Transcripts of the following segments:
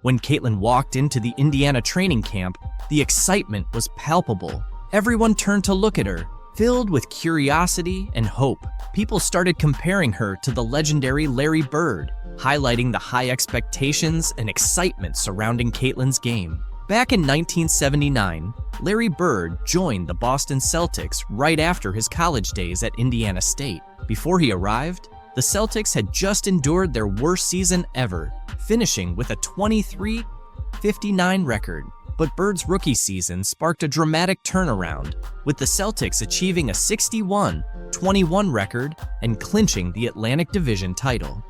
When Caitlin walked into the Indiana training camp, the excitement was palpable. Everyone turned to look at her, filled with curiosity and hope. People started comparing her to the legendary Larry Bird, highlighting the high expectations and excitement surrounding Caitlin's game. Back in 1979, Larry Bird joined the Boston Celtics right after his college days at Indiana State. Before he arrived, the Celtics had just endured their worst season ever, finishing with a 23-59 record. But Bird's rookie season sparked a dramatic turnaround, with the Celtics achieving a 61-21 record and clinching the Atlantic Division title.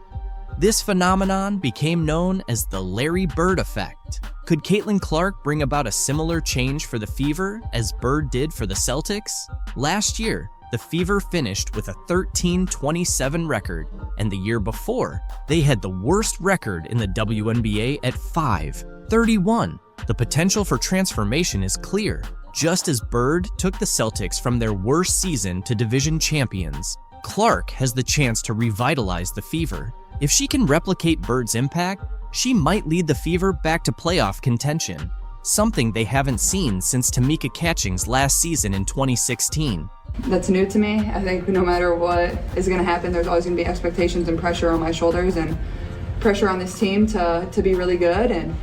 This phenomenon became known as the Larry Bird effect. Could Caitlin Clark bring about a similar change for the Fever as Bird did for the Celtics? Last year, the Fever finished with a 13-27 record, and the year before, they had the worst record in the WNBA at 5-31. The potential for transformation is clear. Just as Bird took the Celtics from their worst season to division champions, Clark has the chance to revitalize the Fever. If she can replicate Bird's impact, she might lead the Fever back to playoff contention, something they haven't seen since Tamika Catching's last season in 2016. That's new to me. I think no matter what is going to happen, there's always going to be expectations and pressure on my shoulders and pressure on this team to be really good, and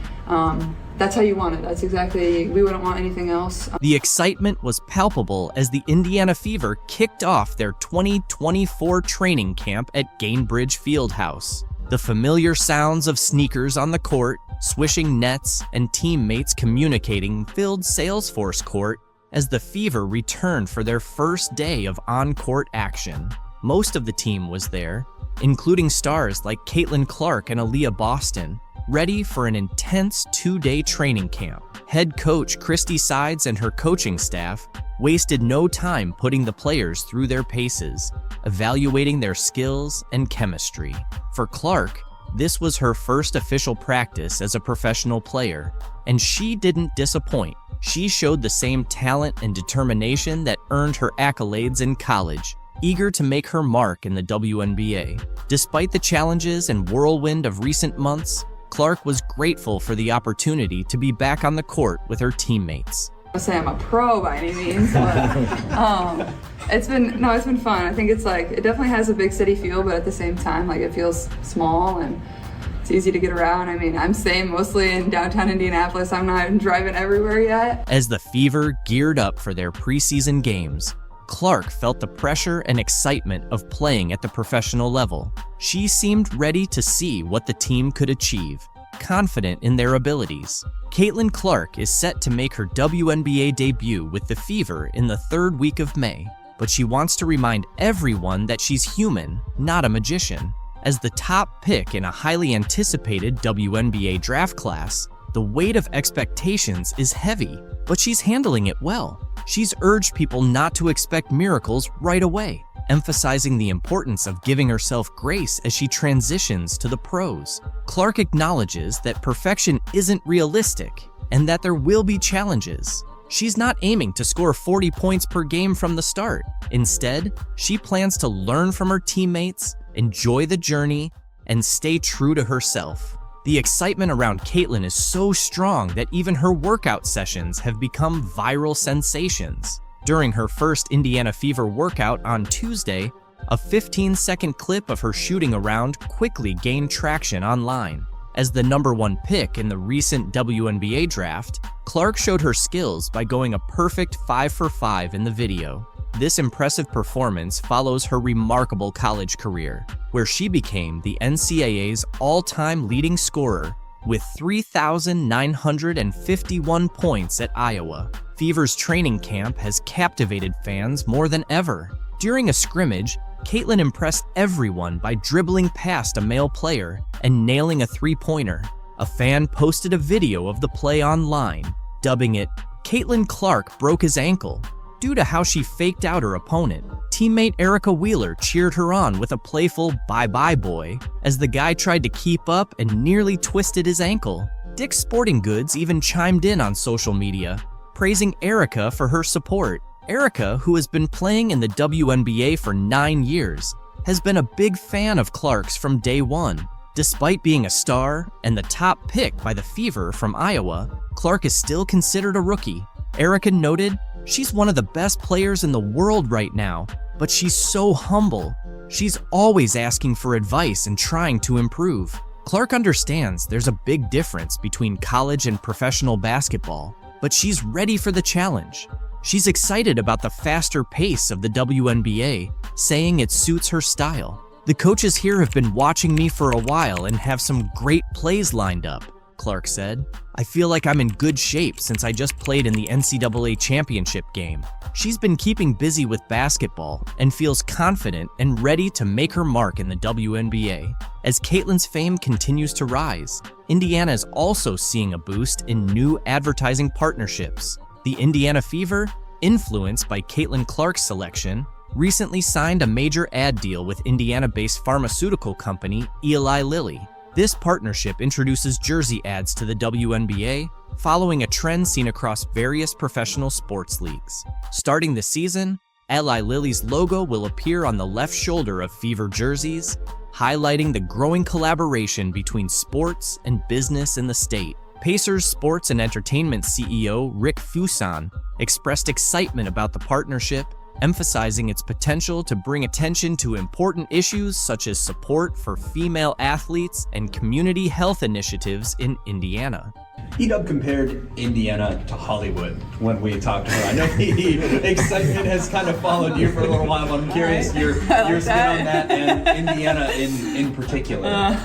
that's how you want it. That's exactly, we wouldn't want anything else. The excitement was palpable as the Indiana Fever kicked off their 2024 training camp at Gainbridge Fieldhouse. The familiar sounds of sneakers on the court, swishing nets, and teammates communicating filled Salesforce Court as the Fever returned for their first day of on-court action. Most of the team was there, including stars like Caitlin Clark and Aaliyah Boston, ready for an intense 2-day training camp. Head coach Christy Sides and her coaching staff wasted no time putting the players through their paces, evaluating their skills and chemistry. For Clark, this was her first official practice as a professional player, and she didn't disappoint. She showed the same talent and determination that earned her accolades in college, eager to make her mark in the WNBA. Despite the challenges and whirlwind of recent months, Clark was grateful for the opportunity to be back on the court with her teammates. I say I'm a pro by any means, but it's been fun. I think it definitely has a big city feel, but at the same time, it feels small and it's easy to get around. I mean, I'm staying mostly in downtown Indianapolis. I'm not driving everywhere yet. As the Fever geared up for their preseason games, Clark felt the pressure and excitement of playing at the professional level. She seemed ready to see what the team could achieve, confident in their abilities. Caitlin Clark is set to make her WNBA debut with the Fever in the 3rd week of May, but she wants to remind everyone that she's human, not a magician. As the top pick in a highly anticipated WNBA draft class, the weight of expectations is heavy, but she's handling it well. She's urged people not to expect miracles right away, emphasizing the importance of giving herself grace as she transitions to the pros. Clark acknowledges that perfection isn't realistic and that there will be challenges. She's not aiming to score 40 points per game from the start. Instead, she plans to learn from her teammates, enjoy the journey, and stay true to herself. The excitement around Caitlin is so strong that even her workout sessions have become viral sensations. During her first Indiana Fever workout on Tuesday, a 15-second clip of her shooting around quickly gained traction online. As the #1 pick in the recent WNBA draft, Clark showed her skills by going a perfect 5 for 5 in the video. This impressive performance follows her remarkable college career, where she became the NCAA's all-time leading scorer with 3,951 points at Iowa. Fever's training camp has captivated fans more than ever. During a scrimmage, Caitlin impressed everyone by dribbling past a male player and nailing a three-pointer. A fan posted a video of the play online, dubbing it, "Caitlin Clark broke his ankle." Due to how she faked out her opponent, teammate Erica Wheeler cheered her on with a playful "bye-bye boy" as the guy tried to keep up and nearly twisted his ankle. Dick's Sporting Goods even chimed in on social media, praising Erica for her support. Erica, who has been playing in the WNBA for 9 years, has been a big fan of Clark's from day one. Despite being a star and the top pick by the Fever from Iowa, Clark is still considered a rookie. Erica noted, "She's one of the best players in the world right now, but she's so humble. She's always asking for advice and trying to improve." Clark understands there's a big difference between college and professional basketball, but she's ready for the challenge. She's excited about the faster pace of the WNBA, saying it suits her style. "The coaches here have been watching me for a while and have some great plays lined up," Clark said. "I feel like I'm in good shape since I just played in the NCAA championship game." She's been keeping busy with basketball and feels confident and ready to make her mark in the WNBA. As Caitlin's fame continues to rise, Indiana is also seeing a boost in new advertising partnerships. The Indiana Fever, influenced by Caitlin Clark's selection, recently signed a major ad deal with Indiana-based pharmaceutical company Eli Lilly. This partnership introduces jersey ads to the WNBA, following a trend seen across various professional sports leagues. Starting this season, Eli Lilly's logo will appear on the left shoulder of Fever jerseys, highlighting the growing collaboration between sports and business in the state. Pacers Sports and Entertainment CEO Rick Fuson expressed excitement about the partnership, emphasizing its potential to bring attention to important issues such as support for female athletes and community health initiatives in Indiana. Edub compared Indiana to Hollywood when we talked to her. I know the excitement has kind of followed you for a little while, but I'm curious your spin on that and Indiana in particular.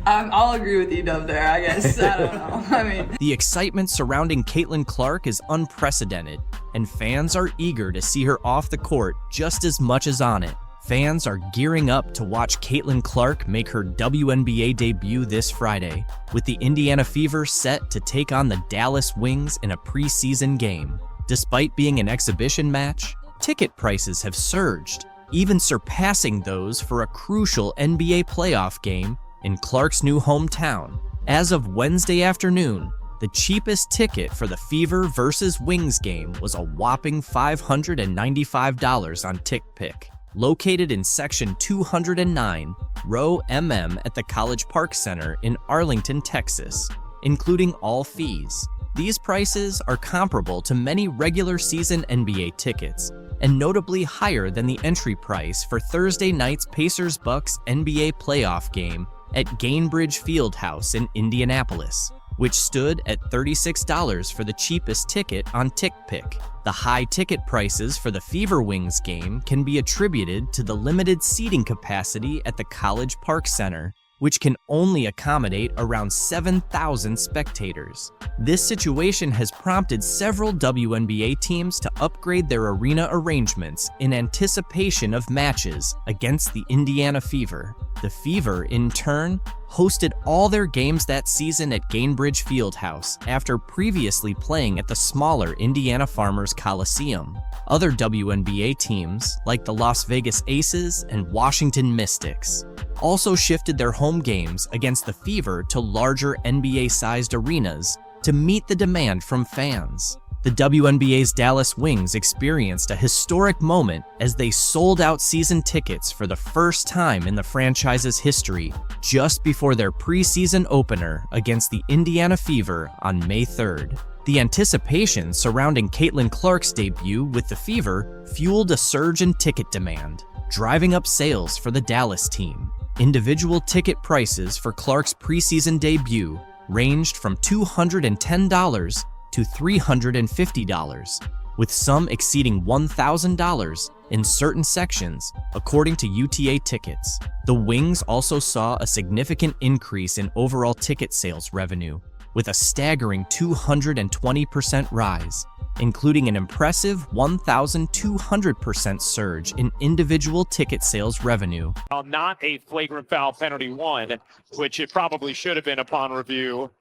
I'll agree with Edub there, I guess. I don't know. The excitement surrounding Caitlin Clark is unprecedented, and fans are eager to see her off the court just as much as on it. Fans are gearing up to watch Caitlin Clark make her WNBA debut this Friday, with the Indiana Fever set to take on the Dallas Wings in a preseason game. Despite being an exhibition match, ticket prices have surged, even surpassing those for a crucial NBA playoff game in Clark's new hometown. As of Wednesday afternoon, the cheapest ticket for the Fever vs. Wings game was a whopping $595 on TickPick. Located in Section 209, Row MM at the College Park Center in Arlington, Texas, including all fees. These prices are comparable to many regular season NBA tickets, and notably higher than the entry price for Thursday night's Pacers-Bucks NBA playoff game at Gainbridge Fieldhouse in Indianapolis, which stood at $36 for the cheapest ticket on TickPick. The high ticket prices for the Fever Wings game can be attributed to the limited seating capacity at the College Park Center, which can only accommodate around 7,000 spectators. This situation has prompted several WNBA teams to upgrade their arena arrangements in anticipation of matches against the Indiana Fever. The Fever, in turn, hosted all their games that season at Gainbridge Fieldhouse after previously playing at the smaller Indiana Farmers Coliseum. Other WNBA teams, like the Las Vegas Aces and Washington Mystics, also shifted their home games against the Fever to larger NBA-sized arenas to meet the demand from fans. The WNBA's Dallas Wings experienced a historic moment as they sold out season tickets for the first time in the franchise's history just before their preseason opener against the Indiana Fever on May 3rd. The anticipation surrounding Caitlin Clark's debut with the Fever fueled a surge in ticket demand, driving up sales for the Dallas team. Individual ticket prices for Clark's preseason debut ranged from $210 to $350, with some exceeding $1,000 in certain sections, according to UTA Tickets. The Wings also saw a significant increase in overall ticket sales revenue, with a staggering 220% rise, including an impressive 1,200% surge in individual ticket sales revenue. Not a flagrant foul penalty one, which it probably should have been upon review,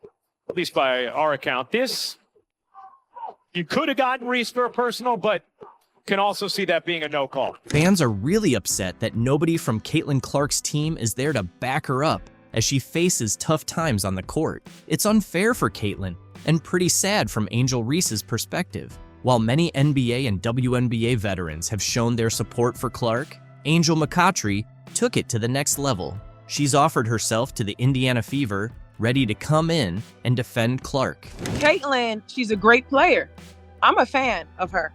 at least by our account. This, you could have gotten Reese for a personal, but can also see that being a no call. Fans are really upset that nobody from Caitlin Clark's team is there to back her up as she faces tough times on the court. It's unfair for Caitlin and pretty sad from Angel Reese's perspective. While many NBA and WNBA veterans have shown their support for Clark, Angel McCoughtry took it to the next level. She's offered herself to the Indiana Fever, ready to come in and defend Clark. Caitlin, she's a great player. I'm a fan of her.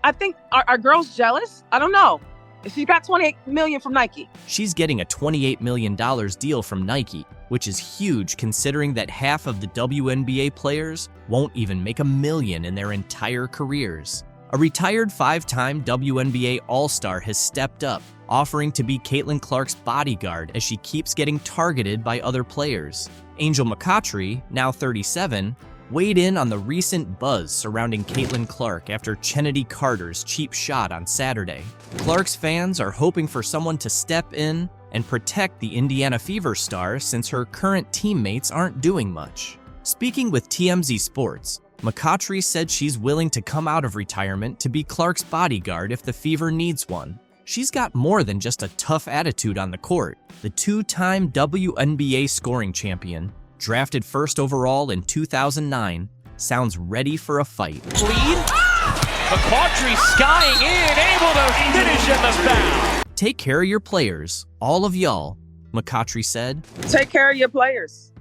I think are girls jealous? I don't know. She got $28 million from Nike. She's getting a $28 million deal from Nike, which is huge considering that half of the WNBA players won't even make $1 million in their entire careers. A retired 5-time WNBA All-Star has stepped up, offering to be Caitlin Clark's bodyguard as she keeps getting targeted by other players. Angel McCoughtry, now 37, weighed in on the recent buzz surrounding Caitlin Clark after Chennedy Carter's cheap shot on Saturday. Clark's fans are hoping for someone to step in and protect the Indiana Fever star since her current teammates aren't doing much. Speaking with TMZ Sports, McCoughtry said she's willing to come out of retirement to be Clark's bodyguard if the Fever needs one. She's got more than just a tough attitude on the court. The 2-time WNBA scoring champion, drafted first overall in 2009, sounds ready for a fight. Lead. McCoughtry skying in, able to finish in the foul. Take care of your players, all of y'all, McCoughtry said. Take care of your players.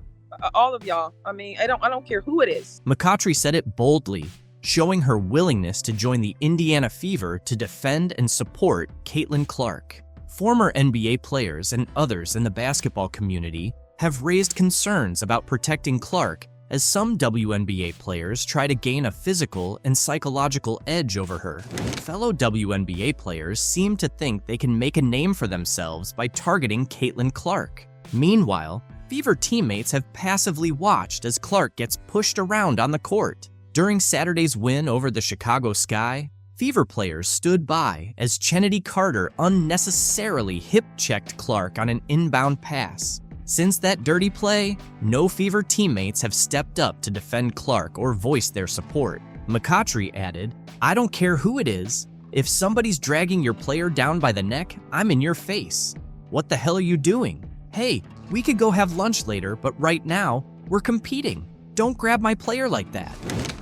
All of y'all. I mean, I don't care who it is. McCoughtry said it boldly, showing her willingness to join the Indiana Fever to defend and support Caitlin Clark. Former NBA players and others in the basketball community have raised concerns about protecting Clark as some WNBA players try to gain a physical and psychological edge over her. Fellow WNBA players seem to think they can make a name for themselves by targeting Caitlin Clark. Meanwhile, Fever teammates have passively watched as Clark gets pushed around on the court. During Saturday's win over the Chicago Sky, Fever players stood by as Chennedy Carter unnecessarily hip-checked Clark on an inbound pass. Since that dirty play, no Fever teammates have stepped up to defend Clark or voice their support. McCoughtry added, "I don't care who it is. If somebody's dragging your player down by the neck, I'm in your face. What the hell are you doing? Hey, we could go have lunch later, but right now, we're competing. Don't grab my player like that."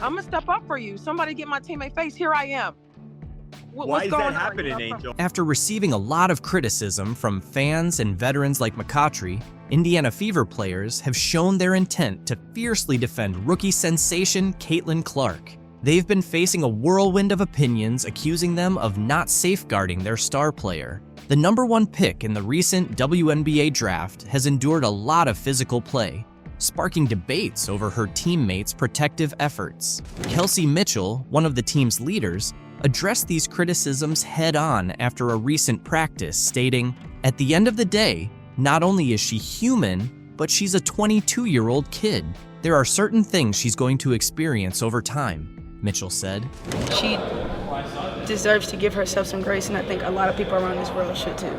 I'm gonna step up for you. Somebody get my teammate face. Here I am. Why is that happening, Angel? After receiving a lot of criticism from fans and veterans like McCoughtry, Indiana Fever players have shown their intent to fiercely defend rookie sensation Caitlin Clark. They've been facing a whirlwind of opinions accusing them of not safeguarding their star player. The #1 pick in the recent WNBA draft has endured a lot of physical play, sparking debates over her teammates' protective efforts. Kelsey Mitchell, one of the team's leaders, addressed these criticisms head-on after a recent practice, stating, "At the end of the day, not only is she human, but she's a 22-year-old kid. There are certain things she's going to experience over time," Mitchell said. She deserves to give herself some grace, and I think a lot of people around this world should too.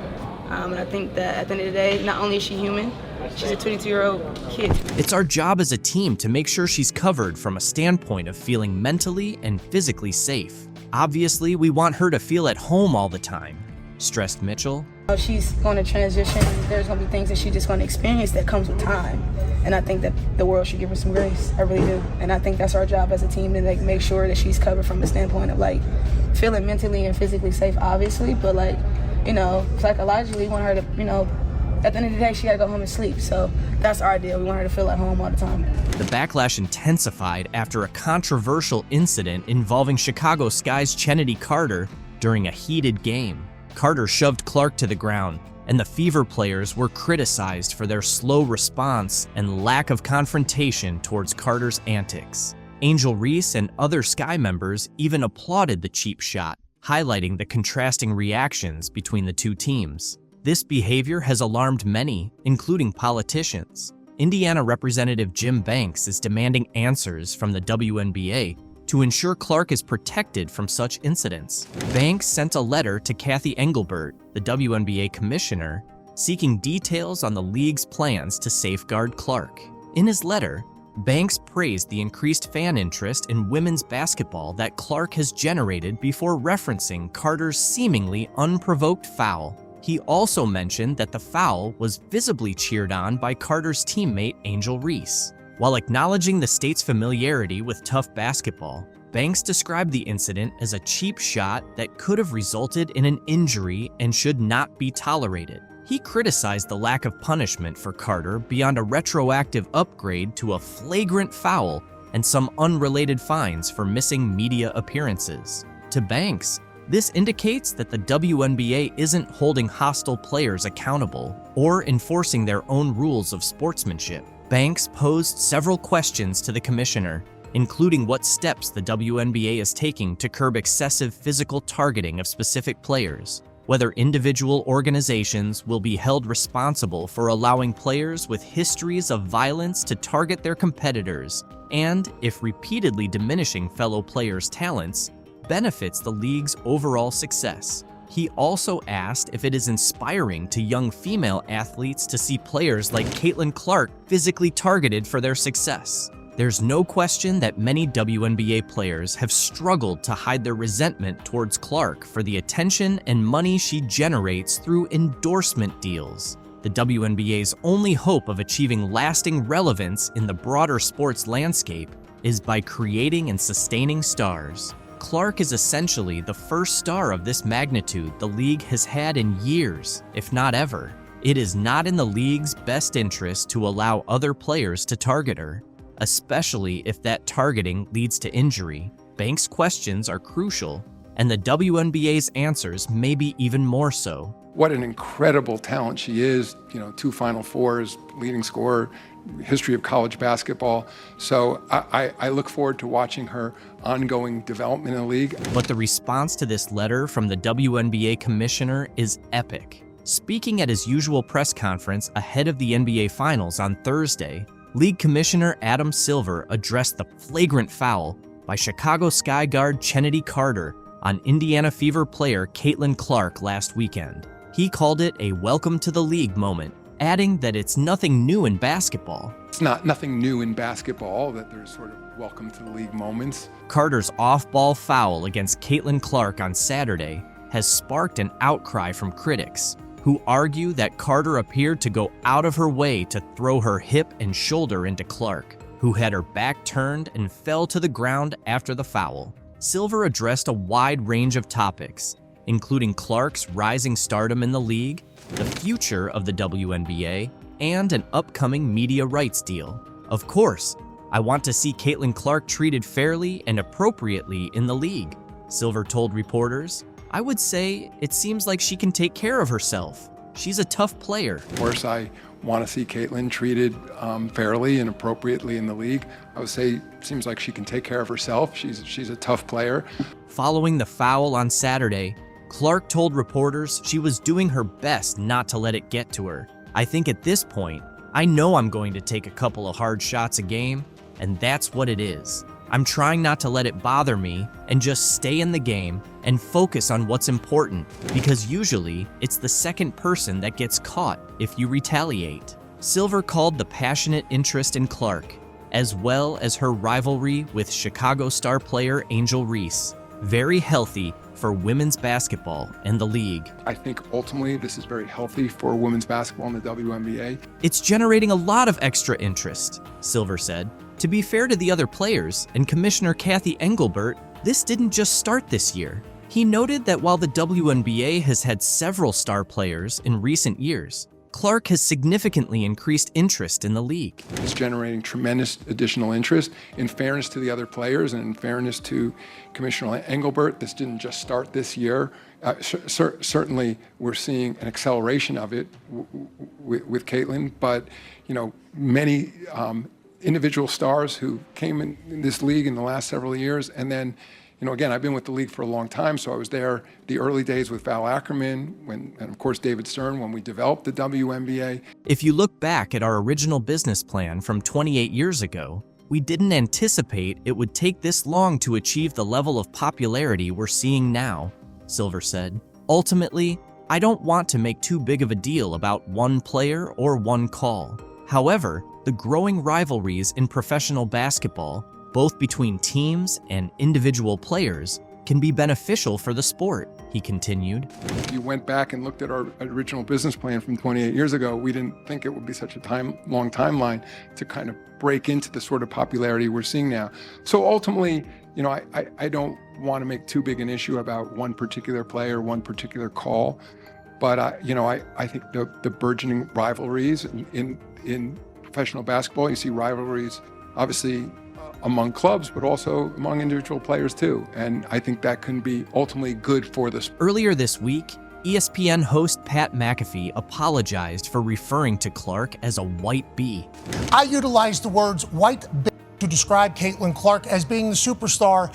And I think that at the end of the day, not only is she human, she's a 22-year-old kid. It's our job as a team to make sure she's covered from a standpoint of feeling mentally and physically safe. Obviously, we want her to feel at home all the time, stressed Mitchell. She's going to transition. There's going to be things that she's just going to experience that comes with time. And I think that the world should give her some grace. I really do. And I think that's our job as a team to make sure that she's covered from a standpoint of feeling mentally and physically safe, obviously. But psychologically, we want her to, at the end of the day, she got to go home and sleep. So that's our deal. We want her to feel at home all the time. The backlash intensified after a controversial incident involving Chicago Sky's Chennedy Carter during a heated game. Carter shoved Clark to the ground, and the Fever players were criticized for their slow response and lack of confrontation towards Carter's antics. Angel Reese and other Sky members even applauded the cheap shot, highlighting the contrasting reactions between the two teams. This behavior has alarmed many, including politicians. Indiana Representative Jim Banks is demanding answers from the WNBA to ensure Clark is protected from such incidents. Banks sent a letter to Kathy Engelbert, the WNBA commissioner, seeking details on the league's plans to safeguard Clark. In his letter, Banks praised the increased fan interest in women's basketball that Clark has generated before referencing Carter's seemingly unprovoked foul. He also mentioned that the foul was visibly cheered on by Carter's teammate Angel Reese. While acknowledging the state's familiarity with tough basketball, Banks described the incident as a cheap shot that could have resulted in an injury and should not be tolerated. He criticized the lack of punishment for Carter beyond a retroactive upgrade to a flagrant foul and some unrelated fines for missing media appearances. To Banks, this indicates that the WNBA isn't holding hostile players accountable or enforcing their own rules of sportsmanship. Banks posed several questions to the commissioner, including what steps the WNBA is taking to curb excessive physical targeting of specific players, whether individual organizations will be held responsible for allowing players with histories of violence to target their competitors, and if repeatedly diminishing fellow players' talents benefits the league's overall success. He also asked if it is inspiring to young female athletes to see players like Caitlin Clark physically targeted for their success. There's no question that many WNBA players have struggled to hide their resentment towards Clark for the attention and money she generates through endorsement deals. The WNBA's only hope of achieving lasting relevance in the broader sports landscape is by creating and sustaining stars. Clark is essentially the first star of this magnitude the league has had in years, if not ever. It is not in the league's best interest to allow other players to target her, especially if that targeting leads to injury. Banks' questions are crucial, and the WNBA's answers may be even more so. What an incredible talent she is, 2 Final Fours, leading scorer, history of college basketball. So I look forward to watching her ongoing development in the league. But the response to this letter from the WNBA commissioner is epic. Speaking at his usual press conference ahead of the NBA Finals on Thursday, League Commissioner Adam Silver addressed the flagrant foul by Chicago Sky guard Chennedy Carter on Indiana Fever player Caitlin Clark last weekend. He called it a welcome to the league moment, adding that it's nothing new in basketball. It's nothing new in basketball that there's sort of welcome to the league moments. Carter's off-ball foul against Caitlin Clark on Saturday has sparked an outcry from critics, who argue that Carter appeared to go out of her way to throw her hip and shoulder into Clark, who had her back turned and fell to the ground after the foul. Silver addressed a wide range of topics, including Clark's rising stardom in the league, the future of the WNBA, and an upcoming media rights deal. Of course, I want to see Caitlin Clark treated fairly and appropriately in the league, Silver told reporters. I would say it seems like she can take care of herself. She's a tough player. Of course, I want to see Caitlin treated fairly and appropriately in the league. I would say it seems like she can take care of herself. She's a tough player. Following the foul on Saturday, Clark told reporters she was doing her best not to let it get to her. I think at this point, I know I'm going to take a couple of hard shots a game, and that's what it is. I'm trying not to let it bother me and just stay in the game and focus on what's important, because usually it's the second person that gets caught if you retaliate. Silver called the passionate interest in Clark, as well as her rivalry with Chicago star player Angel Reese, very healthy for women's basketball and the league. I think ultimately this is very healthy for women's basketball in the WNBA. It's generating a lot of extra interest, Silver said. To be fair to the other players and Commissioner Kathy Engelbert, this didn't just start this year. He noted that while the WNBA has had several star players in recent years, Clark has significantly increased interest in the league. It's generating tremendous additional interest. In fairness to the other players and in fairness to Commissioner Engelbert, this didn't just start this year. Certainly, we're seeing an acceleration of it with Caitlin, but many individual stars who came in this league in the last several years, and then again, I've been with the league for a long time, so I was there the early days with Val Ackerman, and of course David Stern when we developed the WNBA. If you look back at our original business plan from 28 years ago, we didn't anticipate it would take this long to achieve the level of popularity we're seeing now, Silver said. Ultimately, I don't want to make too big of a deal about one player or one call. However, the growing rivalries in professional basketball, both between teams and individual players, can be beneficial for the sport, he continued. If you went back and looked at our original business plan from 28 years ago, we didn't think it would be such a long timeline to kind of break into the sort of popularity we're seeing now. So ultimately, you know, I don't want to make too big an issue about one particular player, one particular call, but I think the burgeoning rivalries in professional basketball, you see rivalries obviously among clubs, but also among individual players too. And I think that can be ultimately good for the sport. Earlier this week, ESPN host Pat McAfee apologized for referring to Clark as a white bee. I utilized the words white bee to describe Caitlin Clark as being the superstar.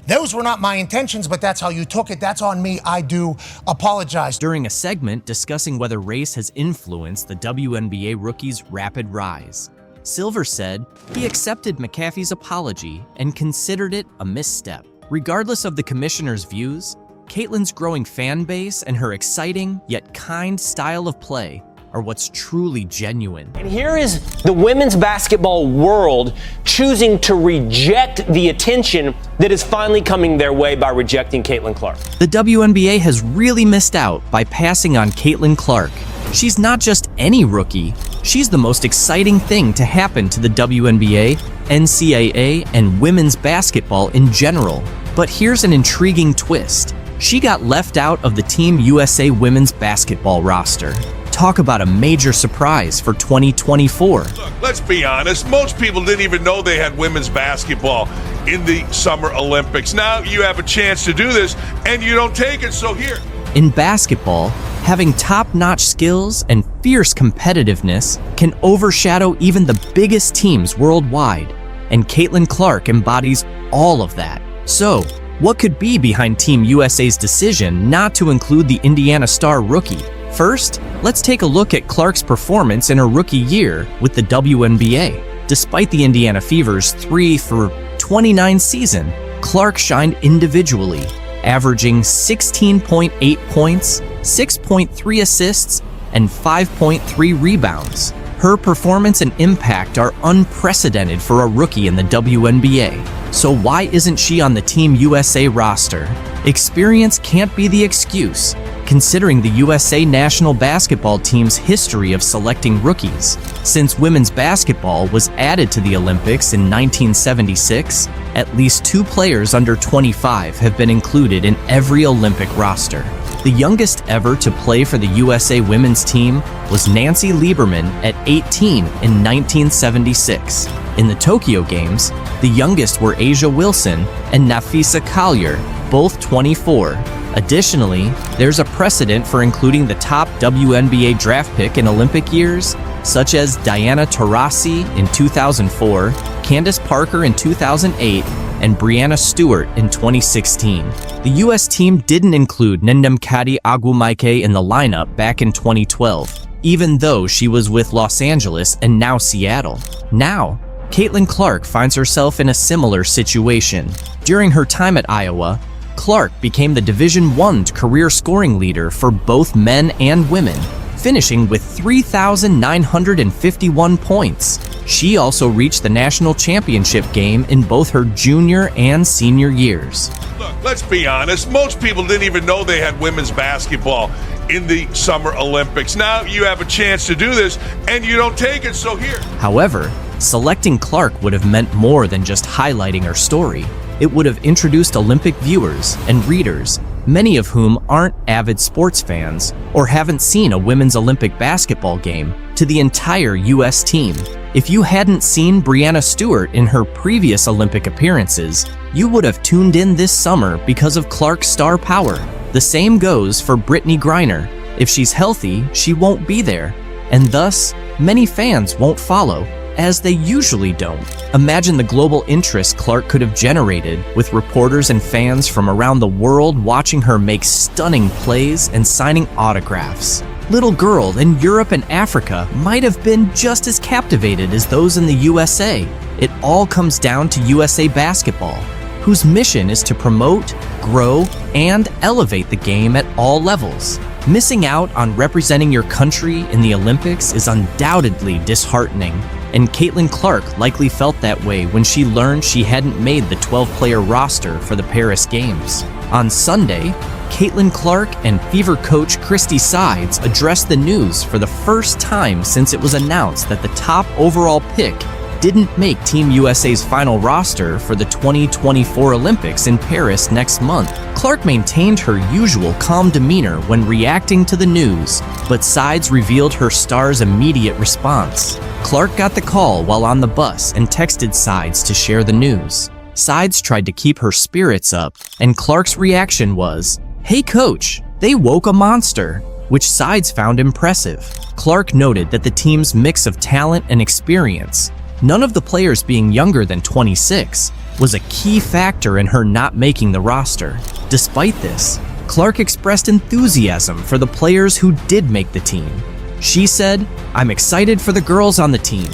Those were not my intentions, but that's how you took it. That's on me. I do apologize. During a segment discussing whether race has influenced the WNBA rookie's rapid rise, Silver said he accepted McAfee's apology and considered it a misstep. Regardless of the commissioner's views, Caitlin's growing fan base and her exciting yet kind style of play are what's truly genuine. And here is the women's basketball world choosing to reject the attention that is finally coming their way by rejecting Caitlin Clark. The WNBA has really missed out by passing on Caitlin Clark. She's not just any rookie, she's the most exciting thing to happen to the WNBA, NCAA, and women's basketball in general. But here's an intriguing twist. She got left out of the Team USA women's basketball roster. Talk about a major surprise for 2024. Look, let's be honest, most people didn't even know they had women's basketball in the Summer Olympics. Now you have a chance to do this, and you don't take it, so here. In basketball, having top-notch skills and fierce competitiveness can overshadow even the biggest teams worldwide, and Caitlin Clark embodies all of that. So, what could be behind Team USA's decision not to include the Indiana Star rookie? First, let's take a look at Clark's performance in her rookie year with the WNBA. Despite the Indiana Fever's 3-for-29 season, Clark shined individually, averaging 16.8 points, 6.3 assists, and 5.3 rebounds. Her performance and impact are unprecedented for a rookie in the WNBA. So why isn't she on the Team USA roster? Experience can't be the excuse, considering the USA national basketball team's history of selecting rookies. Since women's basketball was added to the Olympics in 1976, at least 2 players under 25 have been included in every Olympic roster. The youngest ever to play for the USA women's team was Nancy Lieberman at 18 in 1976. In the Tokyo Games, the youngest were Asia Wilson and Nafisa Collier, both 24. Additionally, there's a precedent for including the top WNBA draft pick in Olympic years, such as Diana Taurasi in 2004, Candace Parker in 2008, and Breanna Stewart in 2016. The U.S. team didn't include Ndamukadi Agwumaike in the lineup back in 2012, even though she was with Los Angeles and now Seattle. Now, Caitlin Clark finds herself in a similar situation. During her time at Iowa, Clark became the Division I career scoring leader for both men and women, finishing with 3,951 points. She also reached the national championship game in both her junior and senior years. Look, let's be honest, most people didn't even know they had women's basketball in the Summer Olympics. Now you have a chance to do this, and you don't take it, so here. However, selecting Clark would have meant more than just highlighting her story. It would have introduced Olympic viewers and readers, many of whom aren't avid sports fans or haven't seen a women's Olympic basketball game, to the entire U.S. team. If you hadn't seen Breanna Stewart in her previous Olympic appearances, you would have tuned in this summer because of Clark's star power. The same goes for Brittany Griner. If she's healthy, she won't be there, and thus, many fans won't follow, as they usually don't. Imagine the global interest Clark could have generated, with reporters and fans from around the world watching her make stunning plays and signing autographs. Little girls in Europe and Africa might have been just as captivated as those in the USA. It all comes down to USA Basketball, whose mission is to promote, grow, and elevate the game at all levels. Missing out on representing your country in the Olympics is undoubtedly disheartening, and Caitlin Clark likely felt that way when she learned she hadn't made the 12-player roster for the Paris Games. On Sunday, Caitlin Clark and Fever coach Christy Sides addressed the news for the first time since it was announced that the top overall pick didn't make Team USA's final roster for the 2024 Olympics in Paris next month. Clark maintained her usual calm demeanor when reacting to the news, but Sides revealed her star's immediate response. Clark got the call while on the bus and texted Sides to share the news. Sides tried to keep her spirits up, and Clark's reaction was, "Hey coach, they woke a monster," which Sides found impressive. Clark noted that the team's mix of talent and experience, none of the players being younger than 26, was a key factor in her not making the roster. Despite this, Clark expressed enthusiasm for the players who did make the team. She said, "I'm excited for the girls on the team.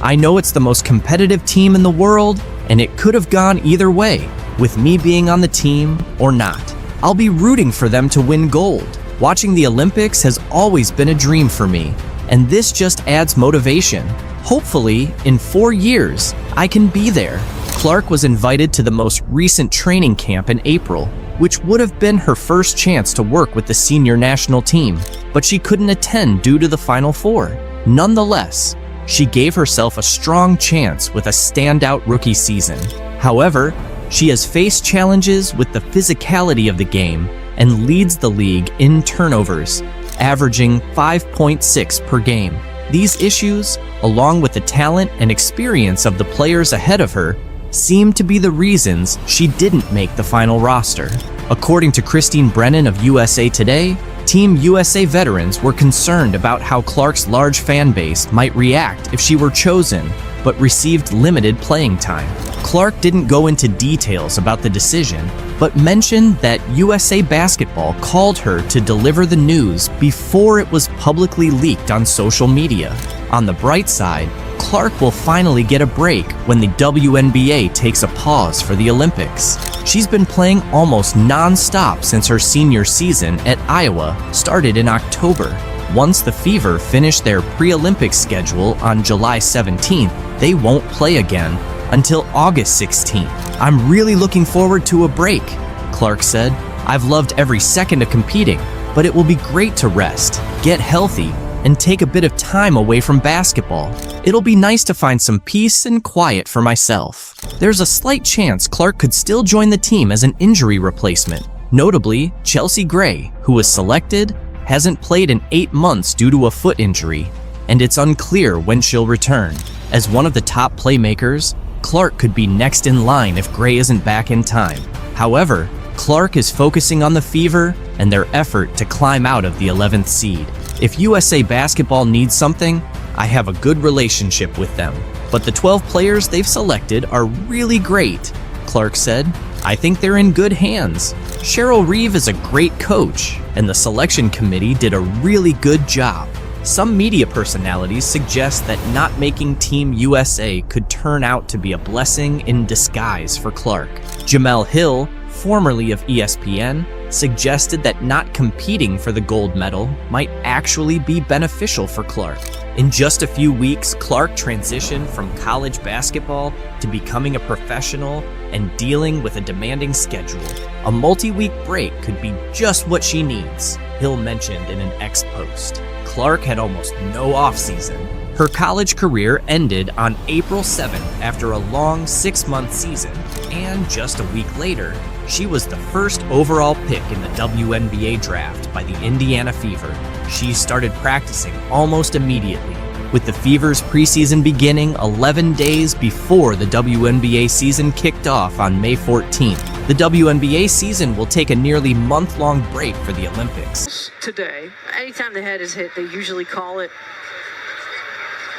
I know it's the most competitive team in the world, and it could have gone either way, with me being on the team or not. I'll be rooting for them to win gold. Watching the Olympics has always been a dream for me, and this just adds motivation. Hopefully, in 4 years, I can be there." Clark was invited to the most recent training camp in April, which would have been her first chance to work with the senior national team, but she couldn't attend due to the Final Four. Nonetheless, she gave herself a strong chance with a standout rookie season. However, she has faced challenges with the physicality of the game and leads the league in turnovers, averaging 5.6 per game. These issues, along with the talent and experience of the players ahead of her, seem to be the reasons she didn't make the final roster. According to Christine Brennan of USA Today, Team USA veterans were concerned about how Clark's large fan base might react if she were chosen, but received limited playing time. Clark didn't go into details about the decision, but mentioned that USA Basketball called her to deliver the news before it was publicly leaked on social media. On the bright side, Clark will finally get a break when the WNBA takes a pause for the Olympics. She's been playing almost non-stop since her senior season at Iowa started in October. Once the Fever finish their pre-Olympic schedule on July 17th, they won't play again until August 16th. "I'm really looking forward to a break," Clark said. "I've loved every second of competing, but it will be great to rest, get healthy, and take a bit of time away from basketball. It'll be nice to find some peace and quiet for myself." There's a slight chance Clark could still join the team as an injury replacement. Notably, Chelsea Gray, who was selected, hasn't played in 8 months due to a foot injury, and it's unclear when she'll return. As one of the top playmakers, Clark could be next in line if Gray isn't back in time. However, Clark is focusing on the Fever and their effort to climb out of the 11th seed. "If USA Basketball needs something, I have a good relationship with them. But the 12 players they've selected are really great," Clark said. "I think they're in good hands. Cheryl Reeve is a great coach, and the selection committee did a really good job." Some media personalities suggest that not making Team USA could turn out to be a blessing in disguise for Clark. Jamel Hill, formerly of ESPN, suggested that not competing for the gold medal might actually be beneficial for Clark. In just a few weeks, Clark transitioned from college basketball to becoming a professional and dealing with a demanding schedule. A multi-week break could be just what she needs, Hill mentioned in an X post. Clark had almost no offseason. Her college career ended on April 7th after a long 6-month season, and just a week later, she was the first overall pick in the WNBA draft by the Indiana Fever. She started practicing almost immediately, with the Fever's preseason beginning 11 days before the WNBA season kicked off on May 14th. The WNBA season will take a nearly month-long break for the Olympics. Today, anytime the head is hit, they usually call it,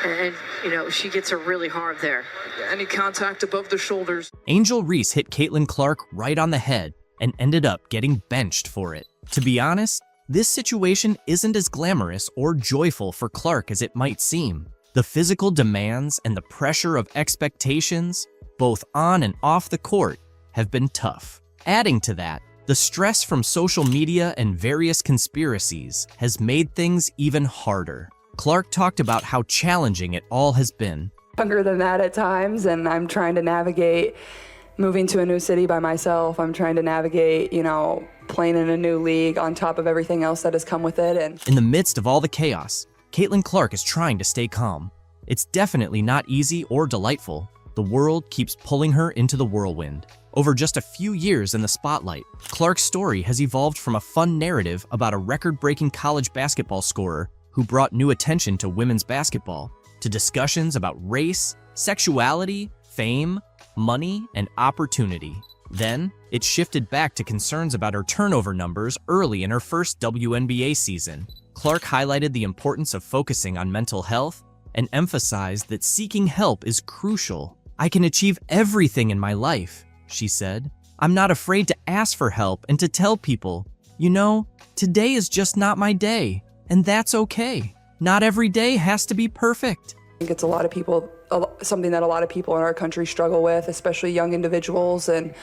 and she gets her really hard there. Any contact above the shoulders. Angel Reese hit Caitlin Clark right on the head and ended up getting benched for it. To be honest, this situation isn't as glamorous or joyful for Clark as it might seem. The physical demands and the pressure of expectations, both on and off the court, have been tough. Adding to that, the stress from social media and various conspiracies has made things even harder. Clark talked about how challenging it all has been. Younger than that at times, and I'm trying to navigate moving to a new city by myself. I'm trying to navigate, playing in a new league on top of everything else that has come with it. And in the midst of all the chaos, Caitlin Clark is trying to stay calm. It's definitely not easy or delightful. The world keeps pulling her into the whirlwind. Over just a few years in the spotlight, Clark's story has evolved from a fun narrative about a record-breaking college basketball scorer who brought new attention to women's basketball, to discussions about race, sexuality, fame, money, and opportunity. Then, it shifted back to concerns about her turnover numbers early in her first WNBA season. Clark highlighted the importance of focusing on mental health and emphasized that seeking help is crucial. "I can achieve everything in my life," she said. "I'm not afraid to ask for help and to tell people, you know, today is just not my day, and that's okay. Not every day has to be perfect." I think it's something that a lot of people in our country struggle with, especially young individuals. And,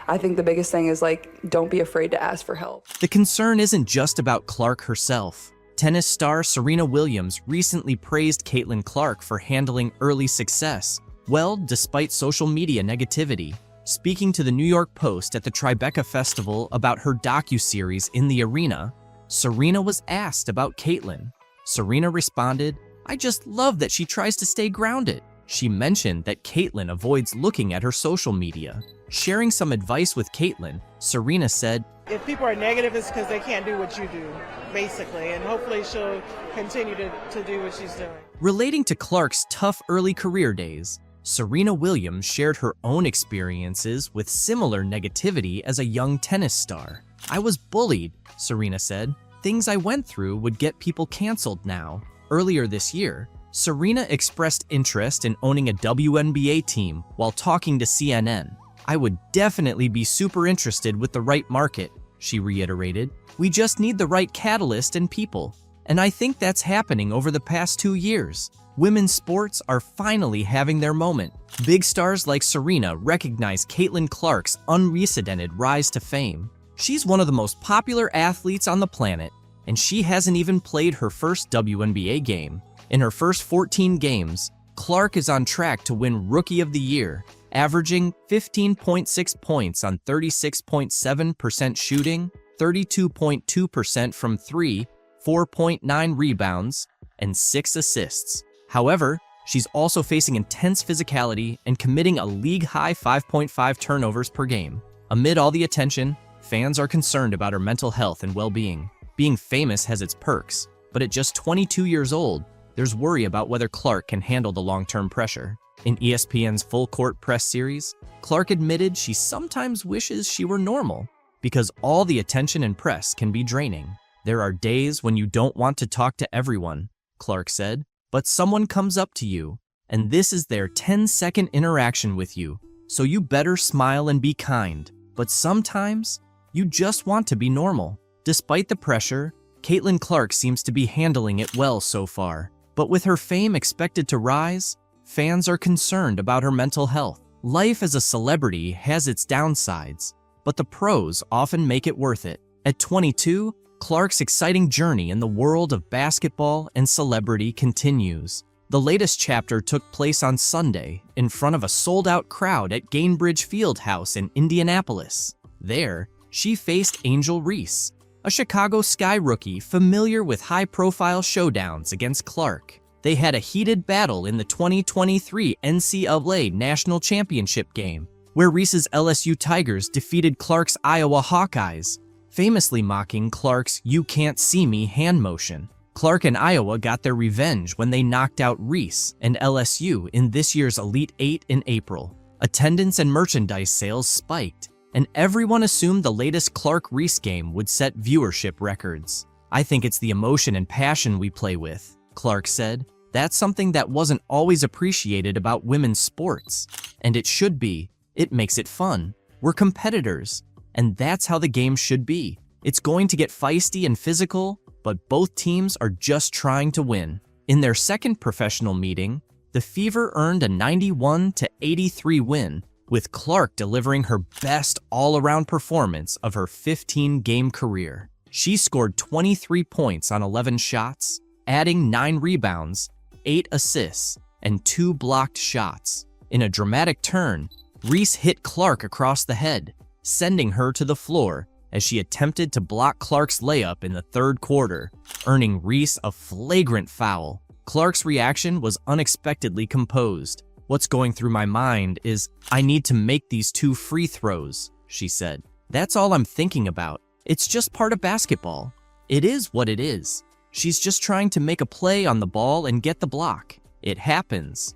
I think the biggest thing is don't be afraid to ask for help. The concern isn't just about Clark herself. Tennis star Serena Williams recently praised Caitlin Clark for handling early success well despite social media negativity. Speaking to the New York Post at the Tribeca Festival about her docuseries In the Arena, Serena was asked about Caitlin. Serena responded, "I just love that she tries to stay grounded." She mentioned that Caitlin avoids looking at her social media. Sharing some advice with Caitlin, Serena said, "If people are negative, it's because they can't do what you do, basically, and hopefully she'll continue to do what she's doing." Relating to Clark's tough early career days, Serena Williams shared her own experiences with similar negativity as a young tennis star. "I was bullied," Serena said. "Things I went through would get people canceled now." Earlier this year, Serena expressed interest in owning a WNBA team while talking to CNN. "I would definitely be super interested with the right market," she reiterated. "We just need the right catalyst and people. And I think that's happening over the past 2 years. Women's sports are finally having their moment." Big stars like Serena recognize Caitlin Clark's unprecedented rise to fame. She's one of the most popular athletes on the planet, and she hasn't even played her first WNBA game. In her first 14 games, Clark is on track to win Rookie of the Year, averaging 15.6 points on 36.7% shooting, 32.2% from three, 4.9 rebounds, and 6 assists. However, she's also facing intense physicality and committing a league-high 5.5 turnovers per game. Amid all the attention, fans are concerned about her mental health and well-being. Being famous has its perks, but at just 22 years old, there's worry about whether Clark can handle the long-term pressure. In ESPN's Full Court Press series, Clark admitted she sometimes wishes she were normal, because all the attention and press can be draining. "There are days when you don't want to talk to everyone," Clark said, "but someone comes up to you, and this is their 10-second interaction with you, so you better smile and be kind. But sometimes, you just want to be normal." Despite the pressure, Caitlin Clark seems to be handling it well so far. But with her fame expected to rise, fans are concerned about her mental health. Life as a celebrity has its downsides, but the pros often make it worth it. At 22, Clark's exciting journey in the world of basketball and celebrity continues. The latest chapter took place on Sunday in front of a sold-out crowd at Gainbridge Fieldhouse in Indianapolis. There, she faced Angel Reese, a Chicago Sky rookie familiar with high-profile showdowns against Clark. They had a heated battle in the 2023 NCAA National Championship game, where Reese's LSU Tigers defeated Clark's Iowa Hawkeyes, famously mocking Clark's "you can't see me" hand motion. Clark and Iowa got their revenge when they knocked out Reese and LSU in this year's Elite Eight in April. Attendance and merchandise sales spiked, and everyone assumed the latest Clark-Reese game would set viewership records. "I think it's the emotion and passion we play with," Clark said. "That's something that wasn't always appreciated about women's sports. And it should be. It makes it fun. We're competitors. And that's how the game should be. It's going to get feisty and physical, but both teams are just trying to win." In their second professional meeting, the Fever earned a 91-83 win, with Clark delivering her best all-around performance of her 15-game career. She scored 23 points on 11 shots, adding 9 rebounds, 8 assists, and 2 blocked shots. In a dramatic turn, Reese hit Clark across the head, sending her to the floor as she attempted to block Clark's layup in the third quarter, earning Reese a flagrant foul. Clark's reaction was unexpectedly composed. "What's going through my mind is, I need to make these 2 free throws," she said. "That's all I'm thinking about. It's just part of basketball. It is what it is. She's just trying to make a play on the ball and get the block. It happens."